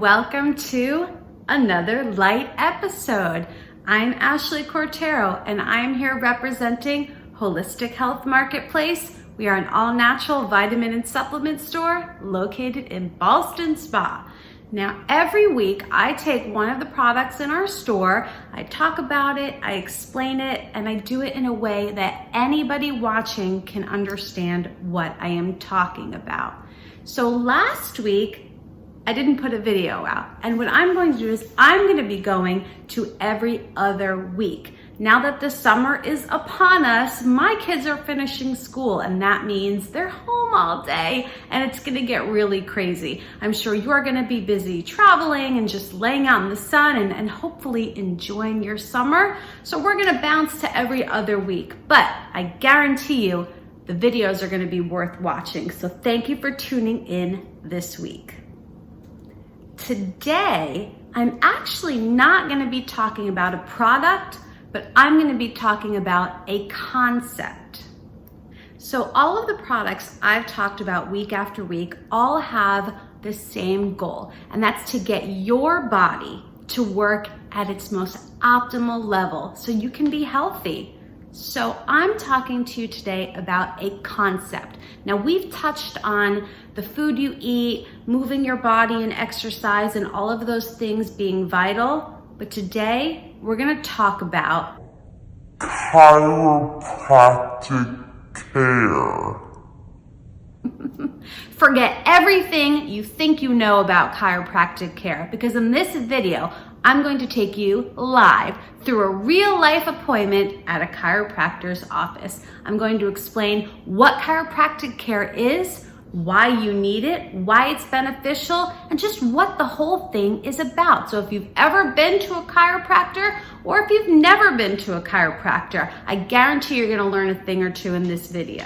welcome to another light episode. I'm Ashley Cortero and I'm here representing Holistic Health Marketplace. We are an all-natural vitamin and supplement store located in Ballston Spa. Now, every week I take one of the products in our store, I talk about it, I explain it, and I do it in a way that anybody watching can understand what I am talking about. So last week, I didn't put a video out. And what I'm going to do is I'm going to be going to every other week. Now that the summer is upon us, my kids are finishing school, and that means they're home all day and it's going to get really crazy. I'm sure you're going to be busy traveling and just laying out in the sun and hopefully enjoying your summer. So we're going to bounce to every other week, but I guarantee you the videos are going to be worth watching. So thank you for tuning in this week. Today, I'm actually not going to be talking about a product, but I'm going to be talking about a concept. So all of the products I've talked about week after week all have the same goal, and that's to get your body to work at its most optimal level so you can be healthy. So I'm talking to you today about a concept. Now, we've touched on the food you eat, moving your body and exercise, and all of those things being vital. But today we're going to talk about chiropractic care. Forget everything you think you know about chiropractic care, because in this video, I'm going to take you live through a real life appointment at a chiropractor's office. I'm going to explain what chiropractic care is, why you need it, why it's beneficial, and just what the whole thing is about. So if you've ever been to a chiropractor or if you've never been to a chiropractor, I guarantee you're going to learn a thing or two in this video.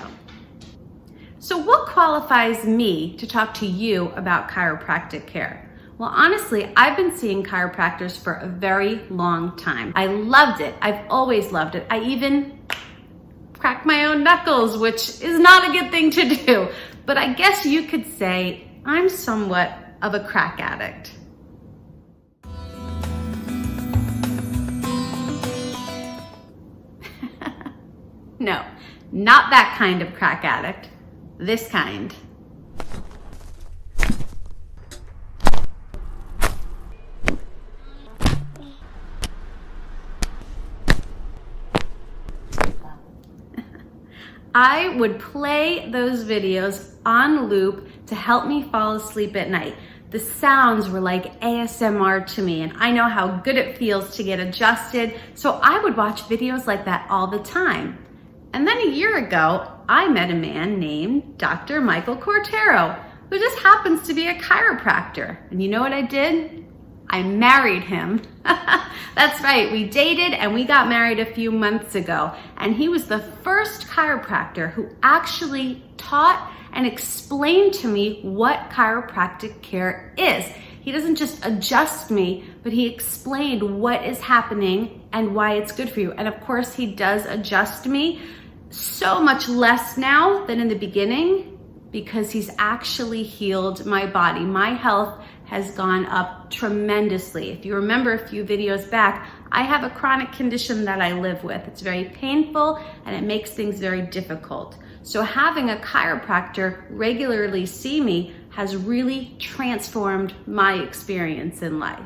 So what qualifies me to talk to you about chiropractic care? Well, honestly, I've been seeing chiropractors for a very long time. I loved it. I've always loved it. I even cracked my own knuckles, which is not a good thing to do. But I guess you could say I'm somewhat of a crack addict. No, not that kind of crack addict. This kind. I would play those videos on loop to help me fall asleep at night. The sounds were like ASMR to me, and I know how good it feels to get adjusted, so I would watch videos like that all the time. And then a year ago, I met a man named Dr. Michael Cortero, who just happens to be a chiropractor. And you know what I did? I married him. That's right, we dated and we got married a few months ago. And he was the first chiropractor who actually taught and explained to me what chiropractic care is. He doesn't just adjust me, but he explained what is happening and why it's good for you. And of course, he does adjust me so much less now than in the beginning, because he's actually healed my body. My health has gone up tremendously. If you remember a few videos back, I have a chronic condition that I live with. It's very painful and it makes things very difficult. So having a chiropractor regularly see me has really transformed my experience in life.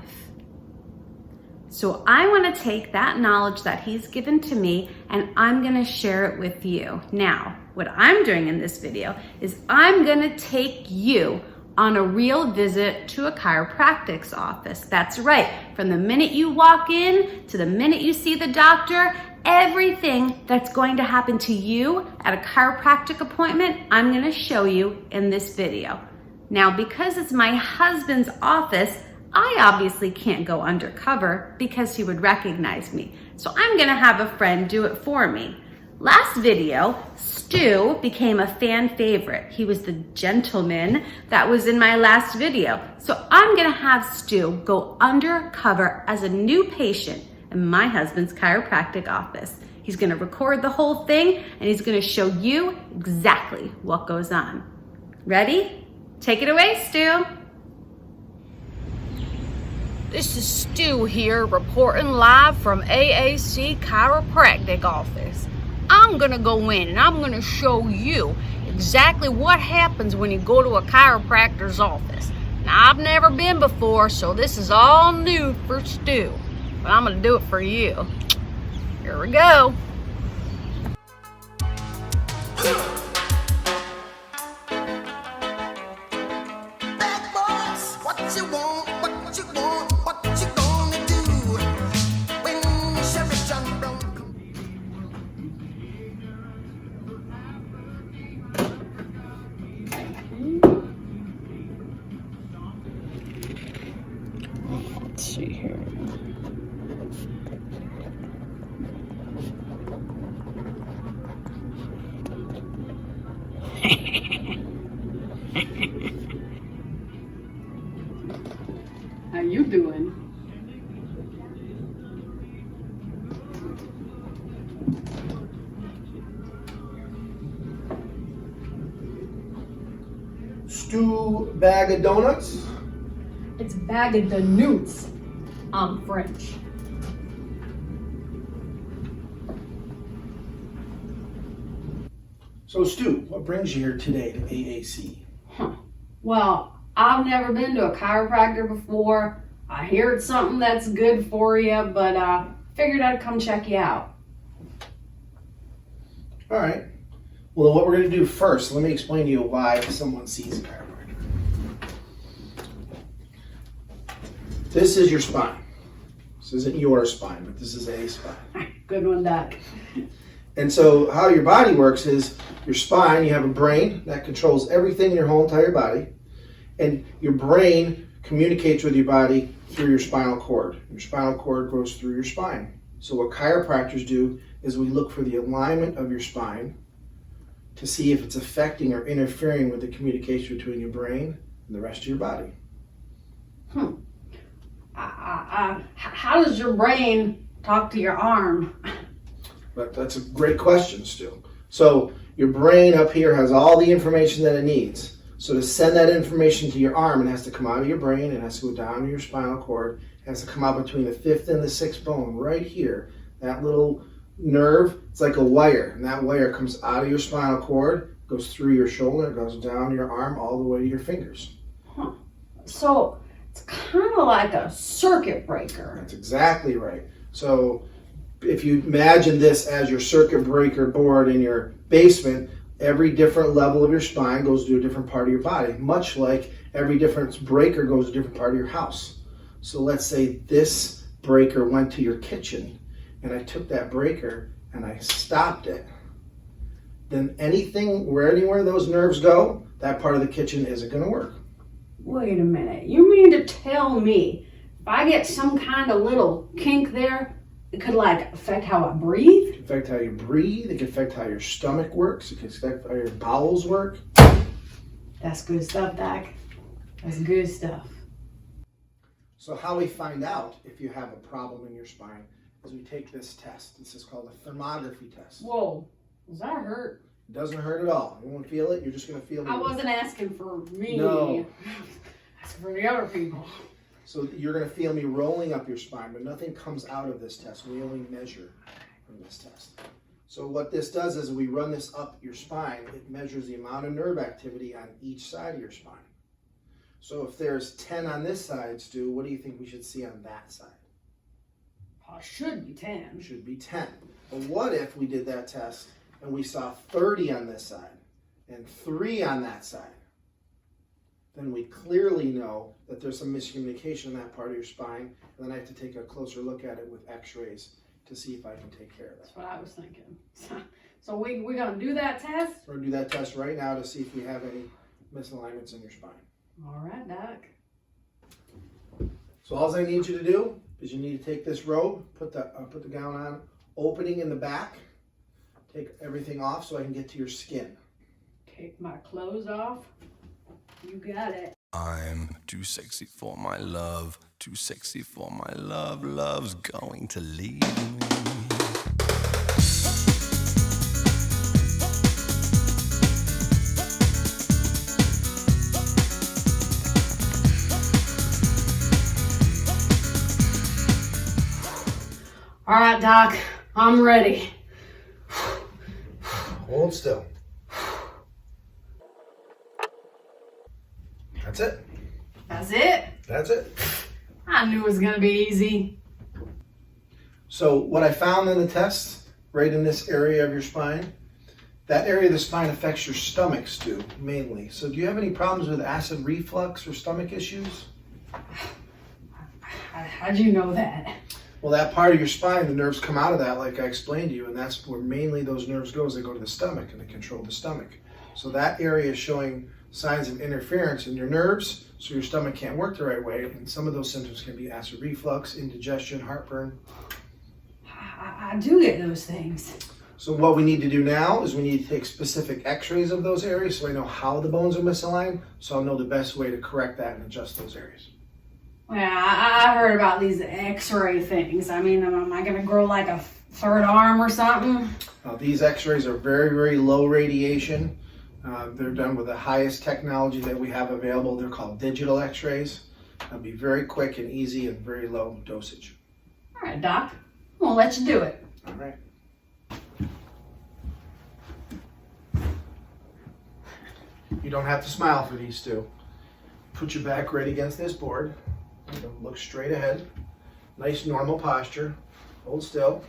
So I want to take that knowledge that he's given to me and I'm going to share it with you. Now, what I'm doing in this video is I'm going to take you on a real visit to a chiropractic's office. That's right. From the minute you walk in to the minute you see the doctor, everything that's going to happen to you at a chiropractic appointment, I'm going to show you in this video. Now, because it's my husband's office, I obviously can't go undercover because he would recognize me. So I'm going to have a friend do it for me. Last video, Stu became a fan favorite. He was the gentleman that was in my last video. So I'm going to have Stu go undercover as a new patient in my husband's chiropractic office. He's going to record the whole thing and he's going to show you exactly what goes on. Ready? Take it away, Stu. This is Stu here, reporting live from AAC Chiropractic office. I'm gonna go in and I'm gonna show you exactly what happens when you go to a chiropractor's office. Now, I've never been before, so this is all new for Stu, but I'm gonna do it for you. Here we go. Let's see here. How you doing? Stew bag of donuts. It's bag of the newts. I'm French. So Stu, what brings you here today to AAC? Well, I've never been to a chiropractor before. I hear it's something that's good for you, but figured I'd come check you out. All right. Well, what we're going to do first, let me explain to you why someone sees a chiropractor. This is your spine. This isn't your spine, but this is a spine. Good one, Doc. And so how your body works is your spine, you have a brain that controls everything in your whole entire body. And your brain communicates with your body through your spinal cord. Your spinal cord goes through your spine. So what chiropractors do is we look for the alignment of your spine to see if it's affecting or interfering with the communication between your brain and the rest of your body. How does your brain talk to your arm? But that's a great question, Stu. So your brain up here has all the information that it needs. So to send that information to your arm, it has to come out of your brain, it has to go down to your spinal cord, it has to come out between the fifth and the sixth bone right here. That little nerve, it's like a wire, and that wire comes out of your spinal cord, goes through your shoulder, goes down your arm all the way to your fingers. So it's kind of like a circuit breaker. That's exactly right. So if you imagine this as your circuit breaker board in your basement, every different level of your spine goes to a different part of your body, much like every different breaker goes to a different part of your house. So let's say this breaker went to your kitchen, and I took that breaker and I stopped it. Then anywhere those nerves go, that part of the kitchen isn't going to work. Wait a minute. You mean to tell me if I get some kind of little kink there, it could affect how I breathe? It can affect how you breathe. It can affect how your stomach works. It can affect how your bowels work. That's good stuff, Doc. That's good stuff. So how we find out if you have a problem in your spine is we take this test. This is called a thermography test. Whoa, does that hurt? It doesn't hurt at all. You won't feel it. You're just going to feel it. I wasn't asking for me. No. Asking for the other people. So you're going to feel me rolling up your spine, but nothing comes out of this test. We only measure from this test. So what this does is we run this up your spine. It measures the amount of nerve activity on each side of your spine. So if there's 10 on this side, Stu, what do you think we should see on that side? Should be 10. Should be 10. But what if we did that test and we saw 30 on this side and 3 on that side? Then we clearly know that there's some miscommunication in that part of your spine, and then I have to take a closer look at it with x-rays to see if I can take care of that. That's what I was thinking. So we're going to do that test? We're going to do that test right now to see if we have any misalignments in your spine. All right, Doc. So all I need you to do is you need to take this robe, put the gown on, opening in the back, take everything off so I can get to your skin. Take my clothes off. You got it. I'm too sexy for my love, too sexy for my love, love's going to leave me. All right, Doc, I'm ready. Hold still. That's it. That's it? That's it. I knew it was gonna be easy. So what I found in the test, right in this area of your spine, that area of the spine affects your stomach, Stu, mainly. So do you have any problems with acid reflux or stomach issues? How'd you know that? Well, that part of your spine, the nerves come out of that, like I explained to you, and that's where mainly those nerves go, is they go to the stomach and they control the stomach. So that area is showing signs of interference in your nerves, so your stomach can't work the right way, and some of those symptoms can be acid reflux, indigestion, heartburn. I do get those things. So what we need to do now is we need to take specific x-rays of those areas so I know how the bones are misaligned, so I'll know the best way to correct that and adjust those areas. Yeah, I heard about these x-ray things. I mean, am I gonna grow like a third arm or something? These x-rays are very, very low radiation. They're done with the highest technology that we have available. They're called digital x-rays. They'll be very quick and easy and very low dosage. All right, Doc, I'm gonna let you do it. All right. You don't have to smile for these two. Put your back right against this board. Look straight ahead. Nice normal posture. Hold still.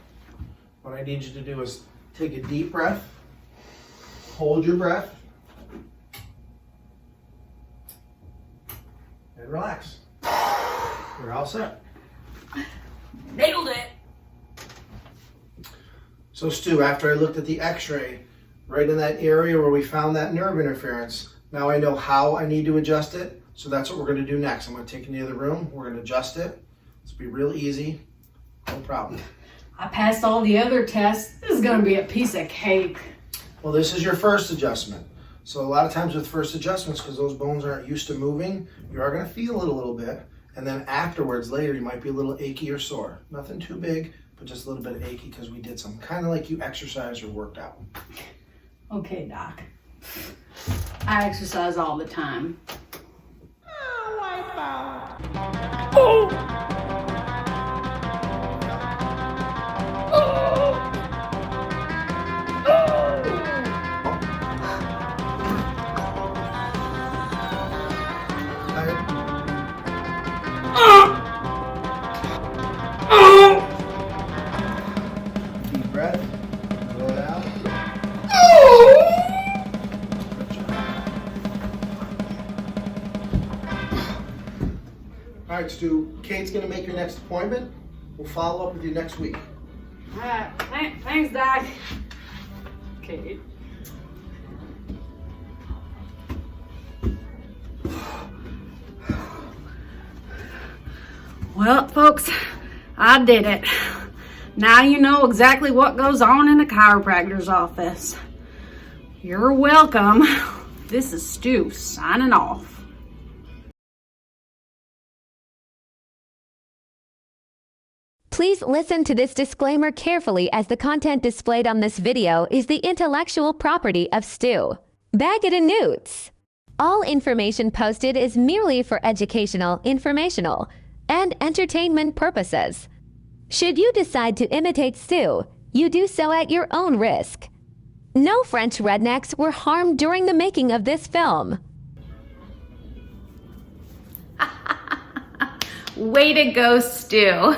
What I need you to do is take a deep breath. Hold your breath. And relax. You're all set. Nailed it. So Stu, after I looked at the x-ray, right in that area where we found that nerve interference, now I know how I need to adjust it. So that's what we're going to do next. I'm going to take you to the other room. We're going to adjust it. It's going to be real easy. No problem. I passed all the other tests. This is gonna be a piece of cake. Well, this is your first adjustment. So a lot of times with first adjustments, because those bones aren't used to moving, you are going to feel it a little bit. And then afterwards, later, you might be a little achy or sore. Nothing too big, but just a little bit achy because we did some kind of like you exercised or worked out. Okay, Doc. I exercise all the time. Deep breath. Blow it out. Good job. All right, Stu. Kate's going to make your next appointment. We'll follow up with you next week. All right, thanks, Doc. Okay. Well, folks, I did it. Now you know exactly what goes on in a chiropractor's office. You're welcome. This is Stu signing off. Please listen to this disclaimer carefully, as the content displayed on this video is the intellectual property of Stu. Baggett and Newts. All information posted is merely for educational, informational, and entertainment purposes. Should you decide to imitate Stu, you do so at your own risk. No French rednecks were harmed during the making of this film. Way to go, Stu.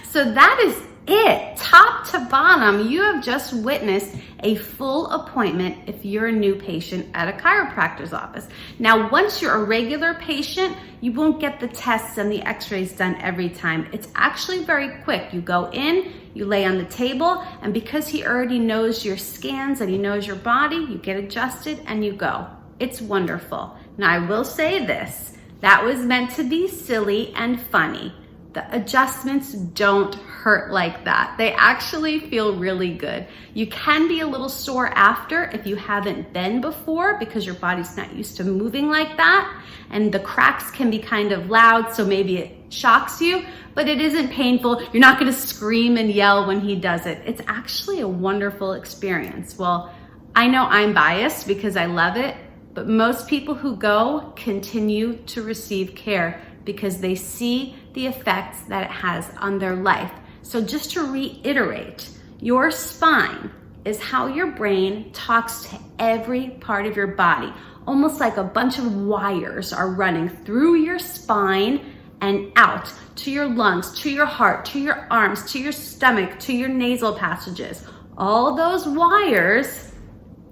So that is it. Top to bottom, you have just witnessed a full appointment if you're a new patient at a chiropractor's office. Now, once you're a regular patient, you won't get the tests and the x-rays done every time. It's actually very quick. You go in, you lay on the table, and because he already knows your scans and he knows your body, you get adjusted and you go. It's wonderful. Now, I will say this. That was meant to be silly and funny. The adjustments don't hurt like that. They actually feel really good. You can be a little sore after if you haven't been before because your body's not used to moving like that. And the cracks can be kind of loud, so maybe it shocks you, but it isn't painful. You're not gonna scream and yell when he does it. It's actually a wonderful experience. Well, I know I'm biased because I love it, but most people who go continue to receive care because they see the effects that it has on their life. So just to reiterate, your spine is how your brain talks to every part of your body. Almost like a bunch of wires are running through your spine and out to your lungs, to your heart, to your arms, to your stomach, to your nasal passages. All those wires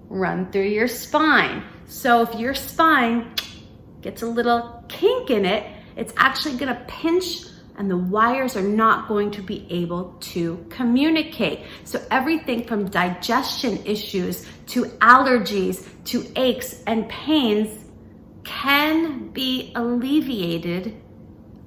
run through your spine. So if your spine gets a little kink in it, it's actually gonna pinch and the wires are not going to be able to communicate. So everything from digestion issues to allergies to aches and pains can be alleviated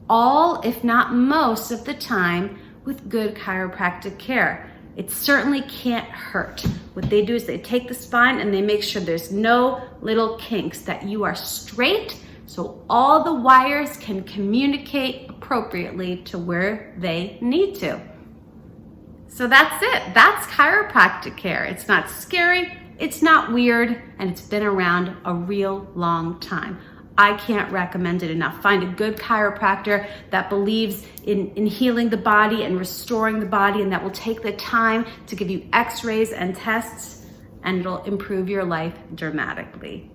all, if not most of the time, with good chiropractic care. It certainly can't hurt. What they do is they take the spine and they make sure there's no little kinks, that you are straight so all the wires can communicate appropriately to where they need to. So that's it. That's chiropractic care. It's not scary, it's not weird, and it's been around a real long time. I can't recommend it enough. Find a good chiropractor that believes in healing the body and restoring the body, and that will take the time to give you x-rays and tests, and it'll improve your life dramatically.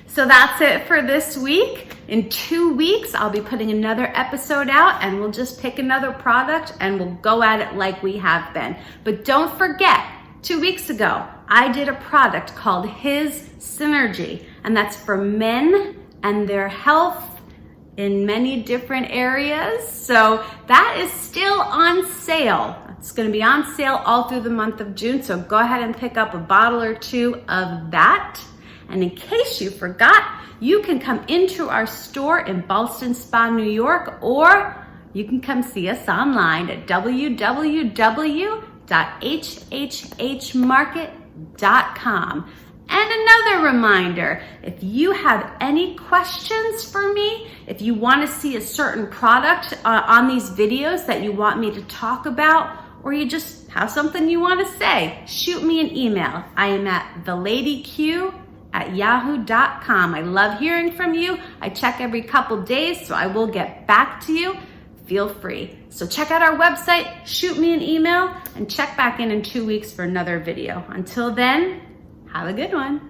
So that's it for this week. In 2 weeks, I'll be putting another episode out, and we'll just pick another product and we'll go at it like we have been. But don't forget, 2 weeks ago, I did a product called His Synergy, and that's for men and their health in many different areas. So that is still on sale. It's gonna be on sale all through the month of June, so go ahead and pick up a bottle or two of that. And in case you forgot, you can come into our store in Ballston Spa, New York, or you can come see us online at www.hhhmarket.com. And another reminder, if you have any questions for me, if you want to see a certain product on these videos that you want me to talk about, or you just have something you want to say, shoot me an email. I am at theladyq@yahoo.com. I love hearing from you. I check every couple days, so I will get back to you. Feel free. So check out our website, shoot me an email, and check back in 2 weeks for another video. Until then, have a good one.